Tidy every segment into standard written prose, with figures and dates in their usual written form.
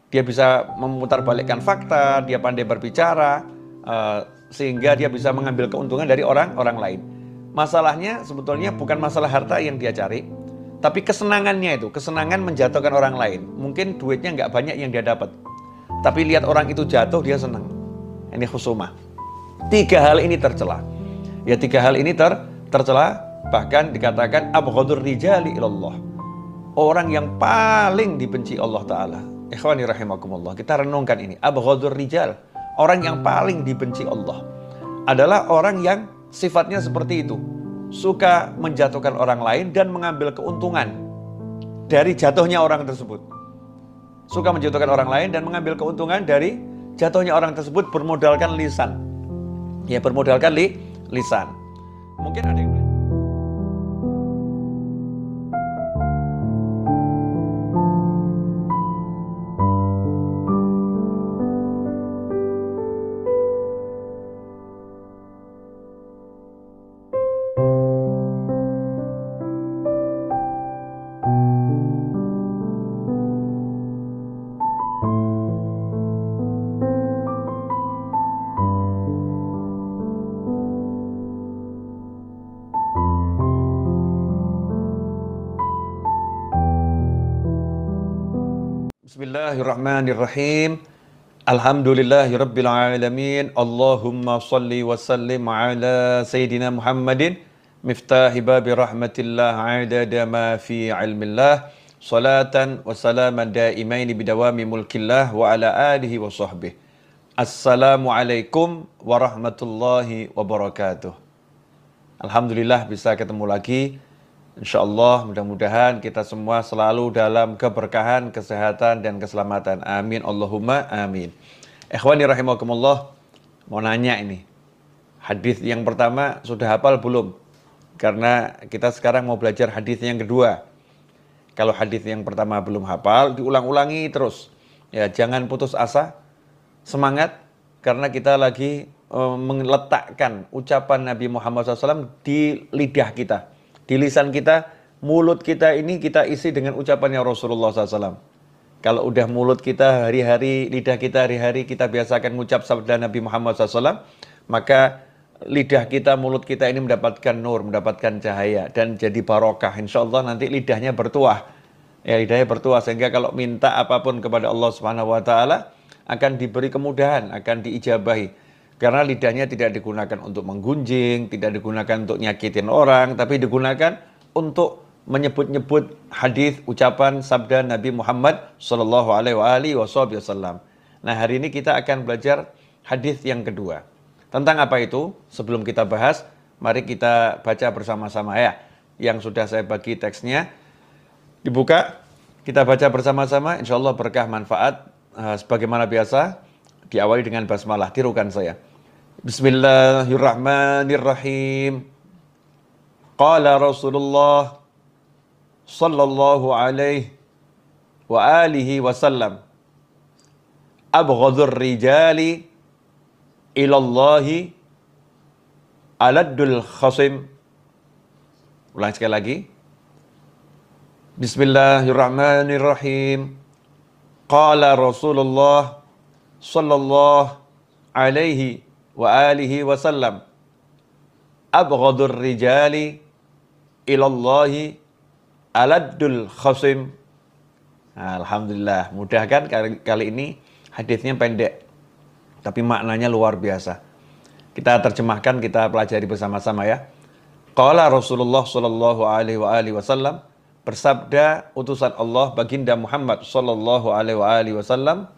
Dia bisa memutarbalikkan fakta, dia pandai berbicara, sehingga dia bisa mengambil keuntungan dari orang lain. Masalahnya sebetulnya bukan masalah harta yang dia cari, tapi kesenangannya itu, kesenangan menjatuhkan orang lain. Mungkin duitnya nggak banyak yang dia dapat, tapi lihat orang itu jatuh, dia senang. Ini khusumah. Tiga hal ini tercela. Ya, tiga hal ini tercela, bahkan dikatakan abghadur rijali ilallah. Orang yang paling dibenci Allah Ta'ala. Ikhwani rahimakumullah, kita renungkan ini. Abghadur rijal, orang yang paling dibenci Allah adalah orang yang sifatnya seperti itu. Suka menjatuhkan orang lain dan mengambil keuntungan dari jatuhnya orang tersebut. Suka menjatuhkan orang lain dan mengambil keuntungan dari jatuhnya orang tersebut bermodalkan lisan. Ya, bermodalkan lisan. Mungkin ada yang Bismillahirrahmanirrahim. Alhamdulillahirabbil alamin. Allahumma shalli wa sallim ala sayyidina Muhammadin miftahi babi rahmatillah adada ma fi ilmillah. Salatan wa salaman daimaini bidawami mulkillah wa ala alihi wa sahbihi. Assalamualaikum warahmatullahi wabarakatuh. Alhamdulillah bisa ketemu lagi. InsyaAllah mudah-mudahan kita semua selalu dalam keberkahan, kesehatan, dan keselamatan. Amin. Allahumma amin. Ikhwani rahimakumullah, mau nanya ini. Hadis yang pertama sudah hafal belum? Karena kita sekarang mau belajar hadis yang kedua. Kalau hadis yang pertama belum hafal, diulang-ulangi terus. Ya, jangan putus asa, semangat, karena kita lagi meletakkan ucapan Nabi Muhammad SAW di lidah kita. Di lisan kita, mulut kita ini kita isi dengan ucapannya Rasulullah SAW. Kalau udah mulut kita hari-hari, lidah kita hari-hari kita biasakan mengucap sabda Nabi Muhammad SAW, maka lidah kita, mulut kita ini mendapatkan nur, mendapatkan cahaya, dan jadi barokah. Insya Allah nanti lidahnya bertuah. Ya, lidahnya bertuah, sehingga kalau minta apapun kepada Allah Subhanahu Wa Taala akan diberi kemudahan, akan diijabahi. Karena lidahnya tidak digunakan untuk menggunjing, tidak digunakan untuk nyakitin orang, tapi digunakan untuk menyebut-nyebut hadis, ucapan, sabda Nabi Muhammad Sallallahu Alaihi Wasallam. Nah, hari ini kita akan belajar hadis yang kedua. Tentang apa itu? Sebelum kita bahas, mari kita baca bersama-sama ya. Yang sudah saya bagi teksnya, dibuka, kita baca bersama-sama. Insya Allah berkah manfaat. Sebagaimana biasa, diawali dengan basmalah. Tirukan saya. Bismillahirrahmanirrahim. Qala Rasulullah sallallahu alaihi wa alihi wasallam, abghadhur rijali ilallahi aladdul khasim. Ulang sekali lagi. Bismillahirrahmanirrahim. Qala Rasulullah sallallahu alaihi wa alihi wasallam, abghadur rijali ilallahi aladdul khasim. Alhamdulillah, mudah kan kali ini hadisnya pendek tapi maknanya luar biasa. Kita terjemahkan, kita pelajari bersama-sama ya. Qala Rasulullah sallallahu alaihi wasallam, bersabda utusan Allah baginda Muhammad sallallahu alaihi wasallam,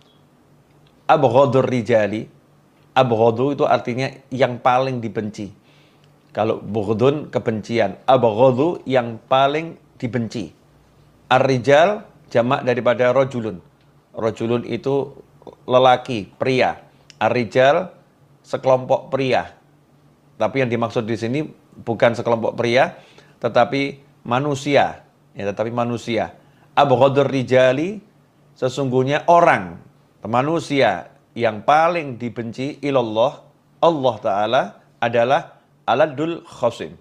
abghadur rijali. Abghadu itu artinya yang paling dibenci. Kalau bughdun kebencian, abghadu yang paling dibenci. Ar-rijal jamak daripada rajulun. Rajulun itu lelaki, pria. Ar-rijal sekelompok pria. Tapi yang dimaksud di sini bukan sekelompok pria, tetapi manusia. Ya, tetapi manusia. Abghadur rijali, sesungguhnya orang, manusia yang paling dibenci ilallah, Allah Ta'ala, adalah aladul khosim.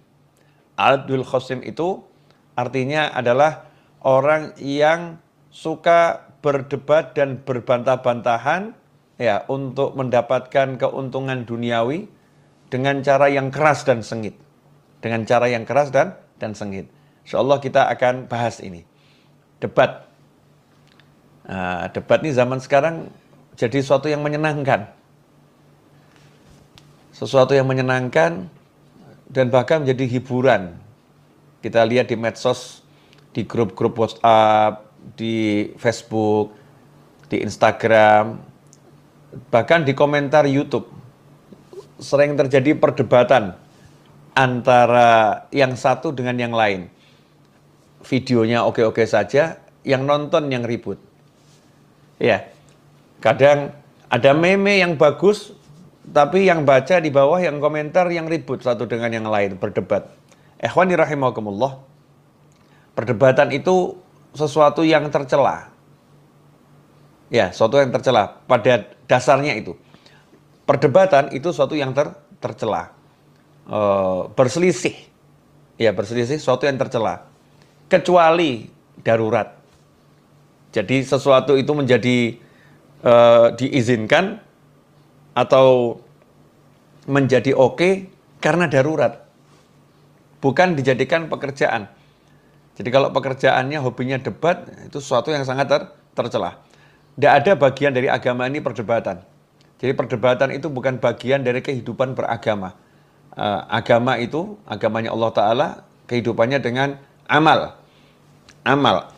Aladul khosim itu artinya adalah orang yang suka berdebat dan berbantah-bantahan ya untuk mendapatkan keuntungan duniawi dengan cara yang keras dan sengit. Dengan cara yang keras dan sengit. Insyaallah kita akan bahas ini. Debat. Nah, debat ini zaman sekarang jadi sesuatu yang menyenangkan. Sesuatu yang menyenangkan dan bahkan menjadi hiburan. Kita lihat di medsos, di grup-grup WhatsApp, di Facebook, di Instagram, bahkan di komentar YouTube. Sering terjadi perdebatan antara yang satu dengan yang lain. Videonya oke-oke saja, yang nonton yang ribut. Ya, kadang ada meme yang bagus, tapi yang baca di bawah yang komentar yang ribut satu dengan yang lain, berdebat. Ikhwani rahimakumullah, perdebatan itu sesuatu yang tercela. Ya, sesuatu yang tercela. Pada dasarnya itu, perdebatan itu sesuatu yang tercela. Berselisih. Ya, berselisih sesuatu yang tercela. Kecuali darurat. Jadi sesuatu itu menjadi diizinkan atau menjadi oke karena darurat. Bukan dijadikan pekerjaan. Jadi kalau pekerjaannya, hobinya debat, itu sesuatu yang sangat tercela. Tidak ada bagian dari agama ini perdebatan. Jadi perdebatan itu bukan bagian dari kehidupan beragama. Agama itu, agamanya Allah Ta'ala, kehidupannya dengan amal. Amal.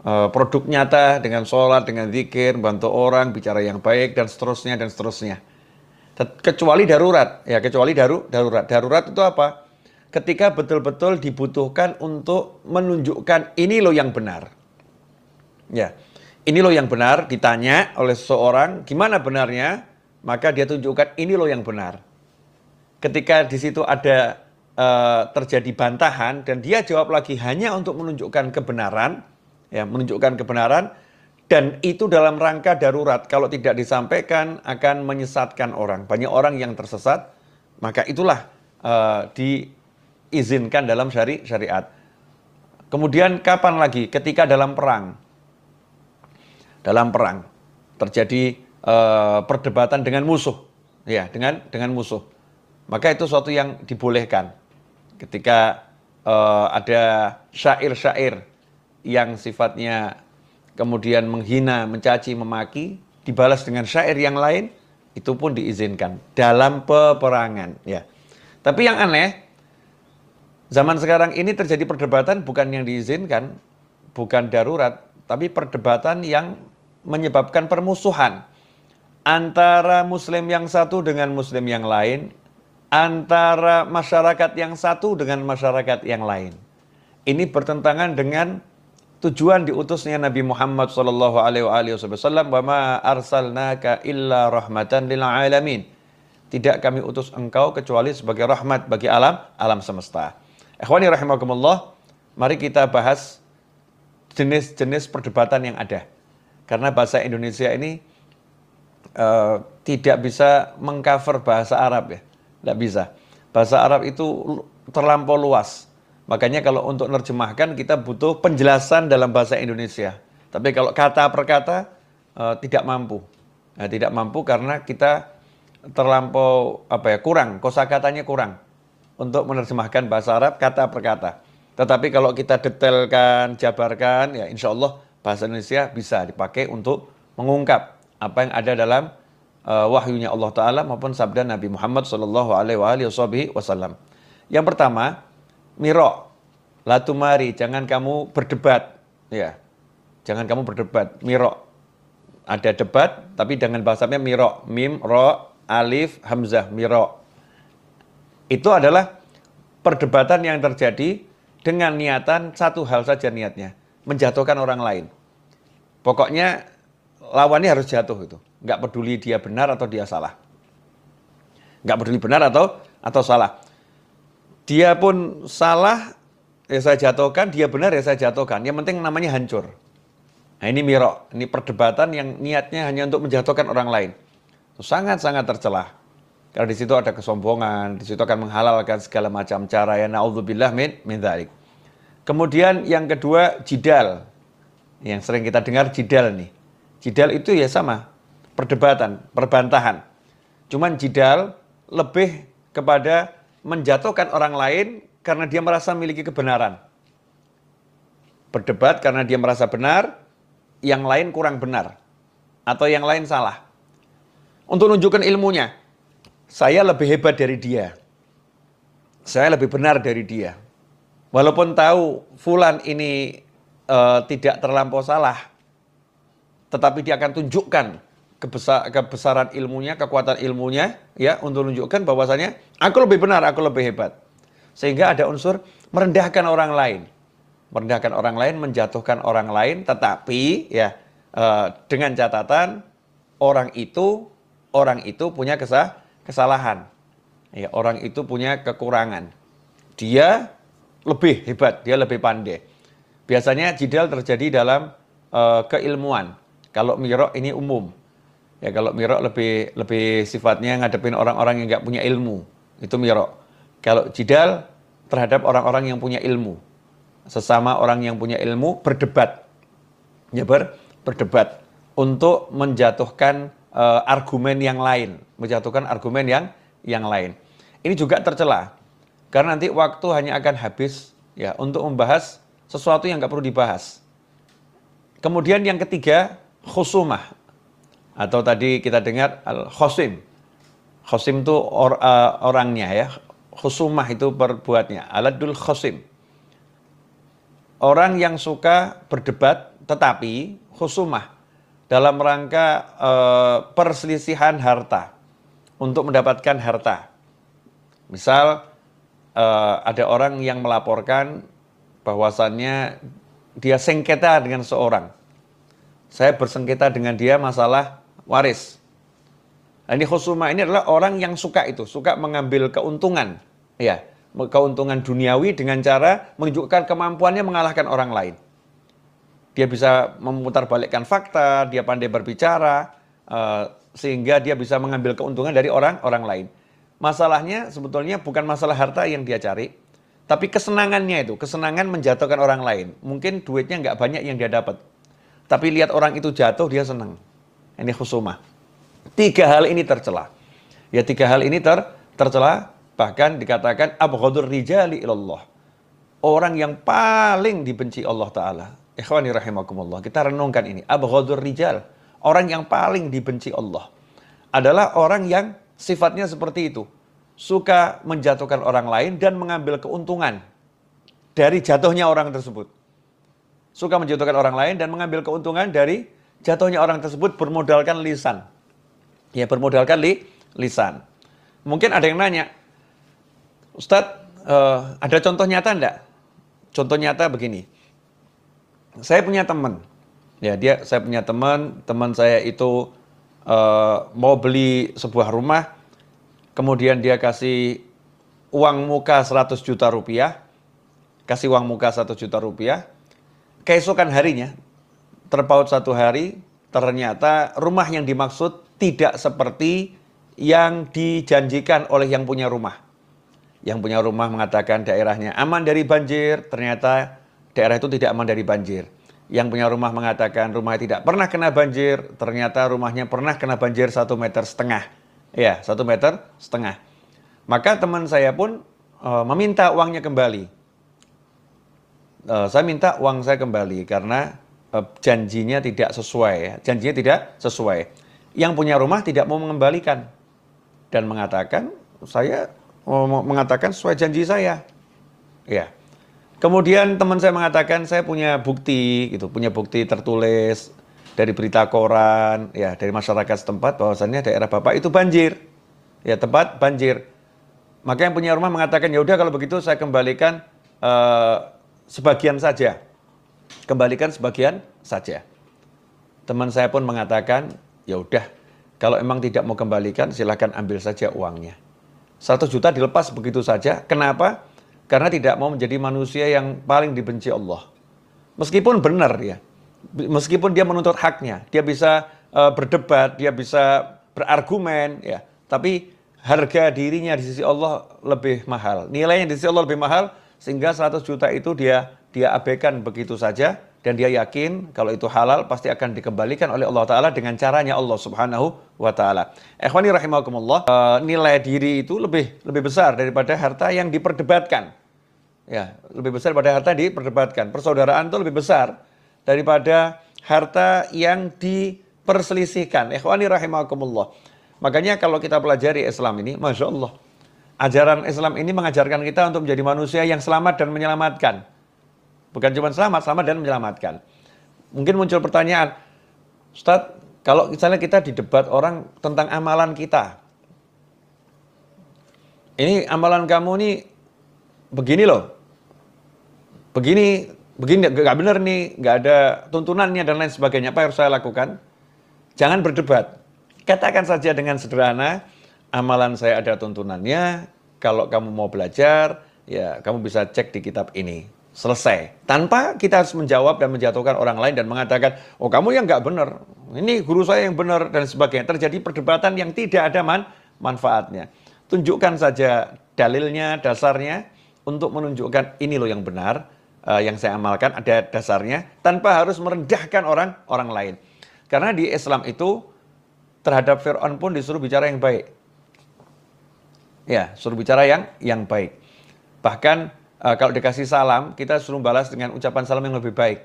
Produk nyata dengan sholat, dengan zikir, bantu orang, bicara yang baik, dan seterusnya, dan seterusnya. Kecuali darurat. Ya, kecuali darurat. Darurat itu apa? Ketika betul-betul dibutuhkan untuk menunjukkan ini loh yang benar. Ya, ini loh yang benar, ditanya oleh seseorang, gimana benarnya? Maka dia tunjukkan ini loh yang benar. Ketika di situ ada terjadi bantahan dan dia jawab lagi hanya untuk menunjukkan kebenaran, ya, menunjukkan kebenaran, dan itu dalam rangka darurat. Kalau tidak disampaikan akan menyesatkan orang. Banyak orang yang tersesat, maka itulah diizinkan dalam syariat. Kemudian kapan lagi? Ketika dalam perang. Dalam perang terjadi perdebatan dengan musuh, ya, dengan musuh. Maka itu sesuatu yang dibolehkan. Ketika ada syair-syair yang sifatnya kemudian menghina, mencaci, memaki, dibalas dengan syair yang lain, itu pun diizinkan dalam peperangan, ya. Tapi yang aneh, zaman sekarang ini terjadi perdebatan bukan yang diizinkan, bukan darurat, tapi perdebatan yang menyebabkan permusuhan antara muslim yang satu dengan muslim yang lain, antara masyarakat yang satu dengan masyarakat yang lain. Ini bertentangan dengan tujuan diutusnya Nabi Muhammad SAW. Wa ma arsalnaka illa rahmatan lil alamin. Tidak kami utus engkau kecuali sebagai rahmat bagi alam semesta. Ikhwani rahimakumullah, mari kita bahas jenis-jenis perdebatan yang ada. Karena bahasa Indonesia ini tidak bisa mengcover bahasa Arab, ya. Tidak bisa. Bahasa Arab itu terlampau luas. Makanya kalau untuk menerjemahkan kita butuh penjelasan dalam bahasa Indonesia. Tapi kalau kata per kata tidak mampu. Nah, tidak mampu karena kita terlampau kurang, kosakatanya kurang untuk menerjemahkan bahasa Arab kata per kata. Tetapi kalau kita detailkan, jabarkan, ya insya Allah bahasa Indonesia bisa dipakai untuk mengungkap apa yang ada dalam wahyunya Allah Ta'ala maupun sabda Nabi Muhammad SAW. Yang pertama, miro, latumari, jangan kamu berdebat, ya, jangan kamu berdebat, miro. Ada debat, tapi dengan bahasanya miro, mim, ro, alif, hamzah, miro. Itu adalah perdebatan yang terjadi dengan niatan satu hal saja niatnya, menjatuhkan orang lain. Pokoknya lawannya harus jatuh itu. Nggak peduli dia benar atau dia salah. Nggak peduli benar atau salah. Dia pun salah, ya saya jatuhkan, dia benar, ya saya jatuhkan. Yang penting namanya hancur. Nah ini miro, ini perdebatan yang niatnya hanya untuk menjatuhkan orang lain. Itu sangat-sangat tercela. Karena di situ ada kesombongan, di situ akan menghalalkan segala macam cara, ya naudzubillah min dzalik. Kemudian yang kedua, jidal. Yang sering kita dengar jidal nih. Jidal itu ya sama, perdebatan, perbantahan. Cuman jidal lebih kepada menjatuhkan orang lain karena dia merasa memiliki kebenaran. Berdebat karena dia merasa benar, yang lain kurang benar. Atau yang lain salah. Untuk menunjukkan ilmunya, saya lebih hebat dari dia. Saya lebih benar dari dia. Walaupun tahu fulan ini tidak terlampau salah, tetapi dia akan tunjukkan kebesaran ilmunya, kekuatan ilmunya, ya, untuk menunjukkan bahwasanya aku lebih benar, aku lebih hebat. Sehingga ada unsur merendahkan orang lain. Merendahkan orang lain, menjatuhkan orang lain, tetapi ya dengan catatan orang itu punya kesalahan. Ya, orang itu punya kekurangan. Dia lebih hebat, dia lebih pandai. Biasanya jidal terjadi dalam keilmuan. Kalau mirok ini umum. Ya, kalau mirok lebih sifatnya ngadepin orang-orang yang nggak punya ilmu. Itu mirok. Kalau jidal terhadap orang-orang yang punya ilmu. Sesama orang yang punya ilmu berdebat. Ya, berdebat untuk menjatuhkan argumen yang lain, menjatuhkan argumen yang lain. Ini juga tercela. Karena nanti waktu hanya akan habis ya untuk membahas sesuatu yang nggak perlu dibahas. Kemudian yang ketiga, khusumah. Atau tadi kita dengar al-khosim. Khosim itu orangnya ya. Khusumah itu perbuatnya. Aladul khosim. Orang yang suka berdebat tetapi khusumah dalam rangka perselisihan harta. Untuk mendapatkan harta. Misal ada orang yang melaporkan bahwasannya dia sengketa dengan seorang. Saya bersengketa dengan dia masalah waris. Nah, ini khusumah ini adalah orang yang suka mengambil keuntungan, ya, keuntungan duniawi dengan cara menunjukkan kemampuannya mengalahkan orang lain. Dia bisa memutarbalikkan fakta, dia pandai berbicara, sehingga dia bisa mengambil keuntungan dari orang lain. Masalahnya sebetulnya bukan masalah harta yang dia cari, tapi kesenangannya itu, kesenangan menjatuhkan orang lain. Mungkin duitnya nggak banyak yang dia dapat, tapi lihat orang itu jatuh, dia senang. Ini khusumah. 3 hal ini tercela. Ya, 3 hal ini tercela, bahkan dikatakan abghadur rijali ilallah. Orang yang paling dibenci Allah Ta'ala. Ikhwani rahimakumullah. Kita renungkan ini. Abghadur rijal. Orang yang paling dibenci Allah adalah orang yang sifatnya seperti itu. Suka menjatuhkan orang lain dan mengambil keuntungan dari jatuhnya orang tersebut. Suka menjatuhkan orang lain dan mengambil keuntungan dari jatuhnya orang tersebut bermodalkan lisan. Ya, bermodalkan lisan. Mungkin ada yang nanya, Ustadz, ada contoh nyata enggak? Contoh nyata begini. Saya punya teman. Ya, saya punya teman saya itu mau beli sebuah rumah, kemudian dia kasih uang muka 100 juta rupiah, keesokan harinya, terpaut 1 hari, ternyata rumah yang dimaksud tidak seperti yang dijanjikan oleh yang punya rumah. Yang punya rumah mengatakan daerahnya aman dari banjir, ternyata daerah itu tidak aman dari banjir. Yang punya rumah mengatakan rumahnya tidak pernah kena banjir, ternyata rumahnya pernah kena banjir 1,5 meter. Ya, 1,5 meter. Maka teman saya pun meminta uangnya kembali. Saya minta uang saya kembali karena janjinya tidak sesuai. Yang punya rumah tidak mau mengembalikan dan mengatakan saya mengatakan sesuai janji saya. Ya. Kemudian teman saya mengatakan saya punya bukti tertulis dari berita koran, ya, dari masyarakat setempat bahwasannya daerah Bapak itu banjir. Ya, tempat banjir. Maka yang punya rumah mengatakan, ya udah kalau begitu saya kembalikan sebagian saja. Kembalikan sebagian saja. Teman saya pun mengatakan, ya udah, kalau emang tidak mau kembalikan silakan ambil saja uangnya. 100 juta dilepas begitu saja. Kenapa? Karena tidak mau menjadi manusia yang paling dibenci Allah. Meskipun benar ya, meskipun dia menuntut haknya, dia bisa berdebat, dia bisa berargumen, ya, tapi harga dirinya di sisi Allah lebih mahal. Nilainya di sisi Allah lebih mahal, sehingga 100 juta itu dia abaikan begitu saja dan dia yakin kalau itu halal pasti akan dikembalikan oleh Allah Ta'ala dengan caranya Allah Subhanahu wa Ta'ala. Ikhwani rahimakumullah, nilai diri itu lebih besar daripada harta yang diperdebatkan. Ya, lebih besar daripada harta yang diperdebatkan. Persaudaraan itu lebih besar daripada harta yang diperselisihkan. Ikhwani rahimakumullah. Makanya kalau kita pelajari Islam ini, Masya Allah, ajaran Islam ini mengajarkan kita untuk menjadi manusia yang selamat dan menyelamatkan. Bukan cuma selamat dan menyelamatkan. Mungkin muncul pertanyaan, Ustadz, kalau misalnya kita didebat orang tentang amalan kita. Ini amalan kamu nih begini loh. Begini, gak benar nih, gak ada tuntunannya dan lain sebagainya. Apa yang harus saya lakukan? Jangan berdebat. Katakan saja dengan sederhana, amalan saya ada tuntunannya. Kalau kamu mau belajar, ya kamu bisa cek di kitab ini. Selesai. Tanpa kita harus menjawab dan menjatuhkan orang lain dan mengatakan, oh kamu yang nggak benar, ini guru saya yang benar dan sebagainya. Terjadi perdebatan yang tidak ada manfaatnya. Tunjukkan saja dalilnya, dasarnya, untuk menunjukkan ini loh yang benar, yang saya amalkan ada dasarnya, tanpa harus merendahkan orang lain. Karena di Islam itu terhadap Fir'aun pun disuruh bicara yang baik. Ya, suruh bicara yang baik. Bahkan kalau dikasih salam, kita suruh balas dengan ucapan salam yang lebih baik.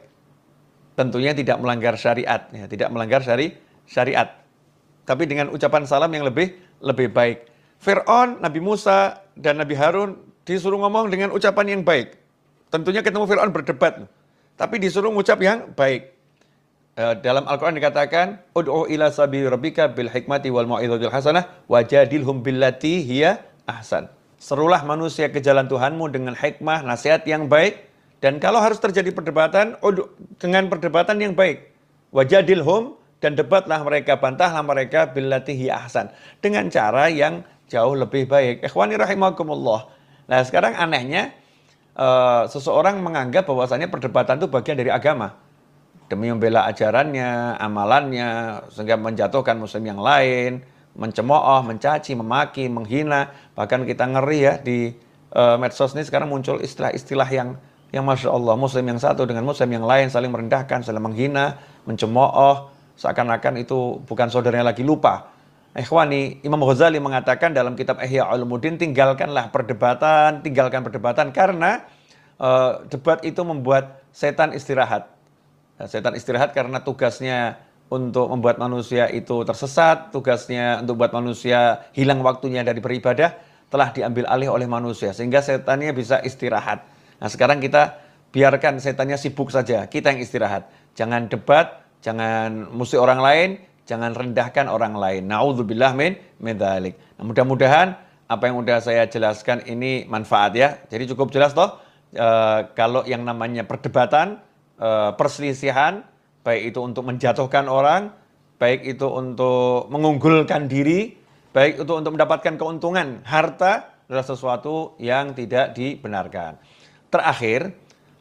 Tentunya tidak melanggar syariat, ya, tidak melanggar syariat. Tapi dengan ucapan salam yang lebih baik. Fir'aun, Nabi Musa, dan Nabi Harun disuruh ngomong dengan ucapan yang baik. Tentunya ketemu Fir'aun berdebat, tapi disuruh ngucap yang baik. Dalam Al-Quran dikatakan, Ud'u ila sabili rabbika bil hikmati wal mau'izatil hasanah wajadilhum billati hiya ahsan. Serulah manusia ke jalan Tuhanmu dengan hikmah, nasihat yang baik. Dan kalau harus terjadi perdebatan, dengan perdebatan yang baik. Wajadilhum, dan debatlah mereka, bantahlah mereka billati hiya ahsan. Dengan cara yang jauh lebih baik. Ikhwani rahimakumullah. Nah sekarang anehnya, seseorang menganggap bahwasanya perdebatan itu bagian dari agama. Demi membela ajarannya, amalannya, sehingga menjatuhkan muslim yang lain, mencemooh, mencaci, memaki, menghina. Bahkan kita ngeri ya di medsos ini sekarang muncul istilah-istilah yang Masya Allah, muslim yang satu dengan muslim yang lain saling merendahkan, saling menghina, mencemooh, seakan-akan itu bukan saudaranya lagi. Lupa. Ikhwani, Imam Ghazali mengatakan dalam kitab Ihya Ulumuddin, tinggalkan perdebatan karena debat itu membuat setan istirahat. Setan istirahat karena tugasnya untuk membuat manusia itu tersesat, tugasnya untuk membuat manusia hilang waktunya dari beribadah, telah diambil alih oleh manusia, sehingga setannya bisa istirahat. Nah sekarang kita biarkan setannya sibuk saja, kita yang istirahat. Jangan debat, jangan musuh orang lain, jangan rendahkan orang lain. Na'udzubillah min dzalik. Nah, mudah-mudahan apa yang sudah saya jelaskan ini manfaat ya. Jadi cukup jelas toh, kalau yang namanya perdebatan, perselisihan, baik itu untuk menjatuhkan orang, baik itu untuk mengunggulkan diri, baik itu untuk mendapatkan keuntungan, harta adalah sesuatu yang tidak dibenarkan. Terakhir,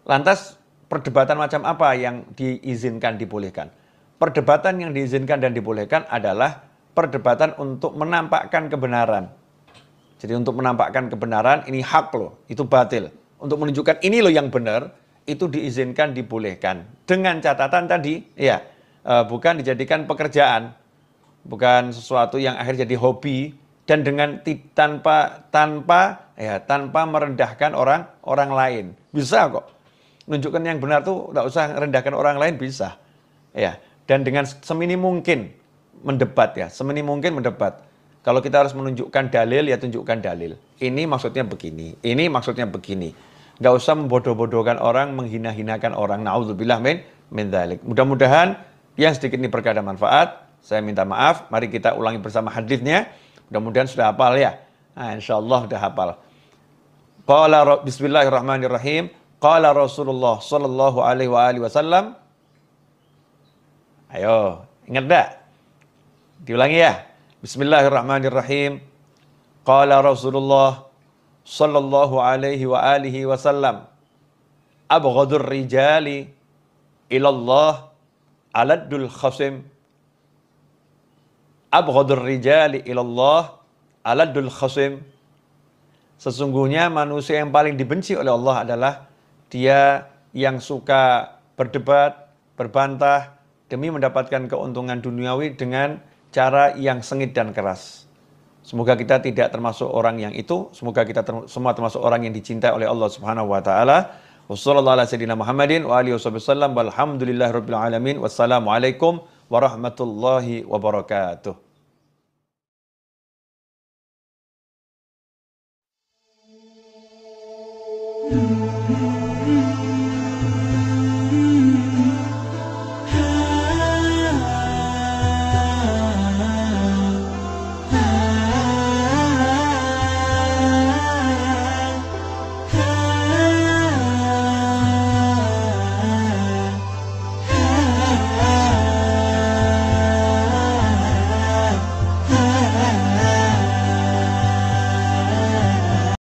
lantas perdebatan macam apa yang diizinkan, dibolehkan? Perdebatan yang diizinkan dan dibolehkan adalah perdebatan untuk menampakkan kebenaran. Jadi untuk menampakkan kebenaran, ini hak loh, itu batil. Untuk menunjukkan ini loh yang benar, itu diizinkan, dibolehkan. Dengan catatan tadi, ya, bukan dijadikan pekerjaan, bukan sesuatu yang akhirnya jadi hobi, dan dengan tanpa merendahkan orang lain. Bisa kok. Menunjukkan yang benar tuh nggak usah merendahkan orang lain, bisa. Ya, dan dengan semini mungkin mendebat ya, semini mungkin mendebat. Kalau kita harus menunjukkan dalil, ya tunjukkan dalil. Ini maksudnya begini, ini maksudnya begini. Nggak usah membodoh-bodohkan orang, menghina-hinakan orang. Na'udzubillah min dzalik. Mudah-mudahan yang sedikit ini berkah dan manfaat. Saya minta maaf. Mari kita ulangi bersama hadisnya. Mudah-mudahan sudah hafal ya. Nah, insyaallah sudah hafal. Bismillahirrahmanirrahim. Qala Rasulullah sallallahu alaihi wasallam. Ayo, ingat enggak? Diulangi ya. Bismillahirrahmanirrahim. Qala Rasulullah sallallahu alaihi wasallam, abghadur rijali ilallah aladdul khasim. Abghadur rijali ilallah aladdul khasim. Sesungguhnya manusia yang paling dibenci oleh Allah adalah dia yang suka berdebat, berbantah, demi mendapatkan keuntungan duniawi dengan cara yang sengit dan keras. Semoga kita tidak termasuk orang yang itu. Semoga kita semua termasuk orang yang dicintai oleh Allah Subhanahu wa taala. Wassalamualaikum warahmatullahi wabarakatuh.